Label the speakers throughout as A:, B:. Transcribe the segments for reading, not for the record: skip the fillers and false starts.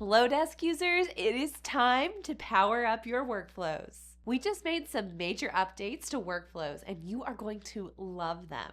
A: Flodesk users, it is time to power up your workflows. We just made some major updates to workflows and you are going to love them.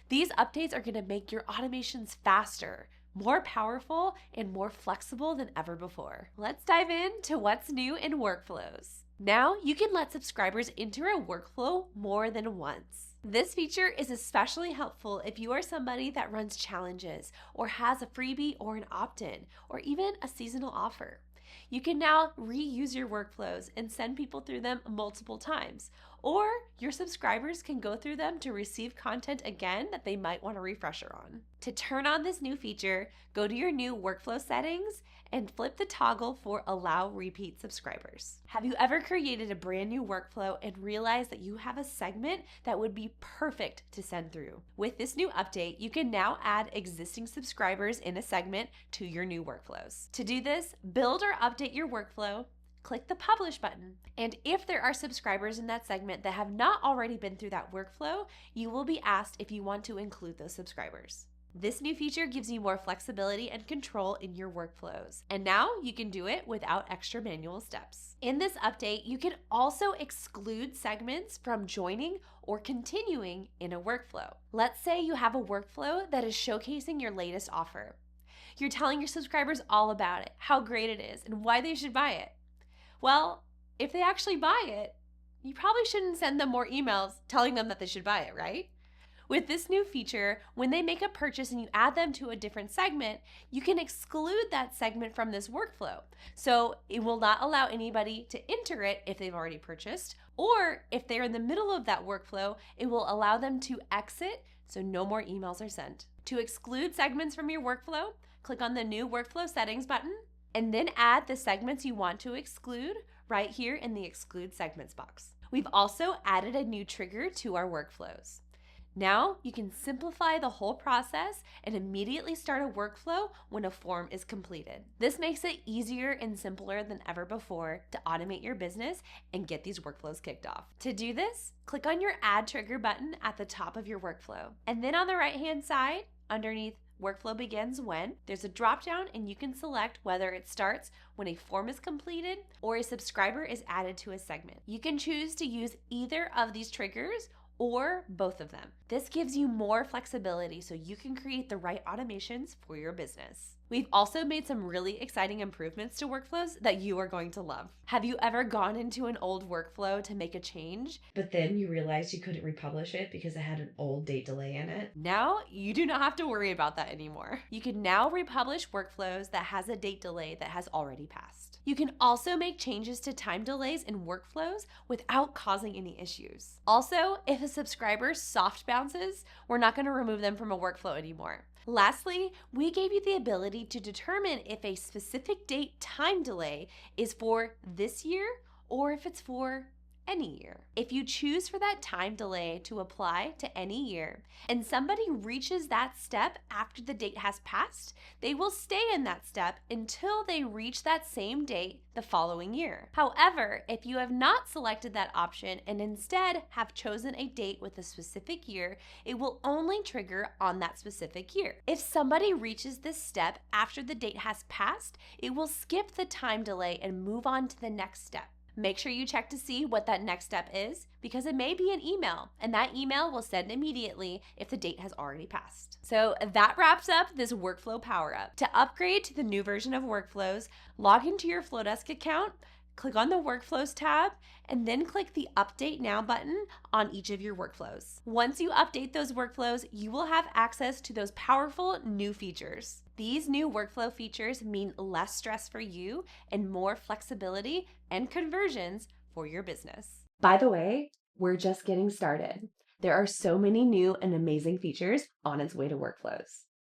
A: These updates are going to make your automations faster, more powerful, and more flexible than ever before. Let's dive into what's new in workflows. Now you can let subscribers enter a workflow more than once. This feature is especially helpful if you are somebody that runs challenges or has a freebie or an opt-in or even a seasonal offer. You can now reuse your workflows and send people through them multiple times, or your subscribers can go through them to receive content again that they might want a refresher on. To turn on this new feature, go to your new workflow settings and flip the toggle for Allow Repeat Subscribers. Have you ever created a brand new workflow and realized that you have a segment that would be perfect to send through? With this new update, you can now add existing subscribers in a segment to your new workflows. To do this, build or update your workflow, click the Publish button. And if there are subscribers in that segment that have not already been through that workflow, you will be asked if you want to include those subscribers. This new feature gives you more flexibility and control in your workflows. And now you can do it without extra manual steps. In this update, you can also exclude segments from joining or continuing in a workflow. Let's say you have a workflow that is showcasing your latest offer. You're telling your subscribers all about it, how great it is, and why they should buy it. Well, if they actually buy it, you probably shouldn't send them more emails telling them that they should buy it, right? With this new feature, when they make a purchase and you add them to a different segment, you can exclude that segment from this workflow. So it will not allow anybody to enter it if they've already purchased, or if they're in the middle of that workflow, it will allow them to exit so no more emails are sent. To exclude segments from your workflow, click on the new workflow settings button, and then add the segments you want to exclude right here in the Exclude Segments box. We've also added a new trigger to our workflows. Now you can simplify the whole process and immediately start a workflow when a form is completed. This makes it easier and simpler than ever before to automate your business and get these workflows kicked off. To do this, click on your Add Trigger button at the top of your workflow. And then on the right-hand side, underneath Workflow Begins When, there's a drop-down and you can select whether it starts when a form is completed or a subscriber is added to a segment. You can choose to use either of these triggers or both of them. This gives you more flexibility so you can create the right automations for your business. We've also made some really exciting improvements to workflows that you are going to love. Have you ever gone into an old workflow to make a change,
B: but then you realized you couldn't republish it because it had an old date delay in it?
A: Now you do not have to worry about that anymore. You can now republish workflows that has a date delay that has already passed. You can also make changes to time delays in workflows without causing any issues. Also, if a subscriber soft bounces, we're not going to remove them from a workflow anymore. Lastly, we gave you the ability to determine if a specific date time delay is for this year or if it's for any year. If you choose for that time delay to apply to any year and somebody reaches that step after the date has passed, they will stay in that step until they reach that same date the following year. However, if you have not selected that option and instead have chosen a date with a specific year, it will only trigger on that specific year. If somebody reaches this step after the date has passed, it will skip the time delay and move on to the next step. Make sure you check to see what that next step is because it may be an email and that email will send immediately if the date has already passed. So that wraps up this workflow power up. To upgrade to the new version of workflows, log into your Flodesk account, click on the Workflows tab, and then click the Update Now button on each of your workflows. Once you update those workflows, you will have access to those powerful new features. These new workflow features mean less stress for you and more flexibility and conversions for your business. By the way, we're just getting started. There are so many new and amazing features on its way to workflows.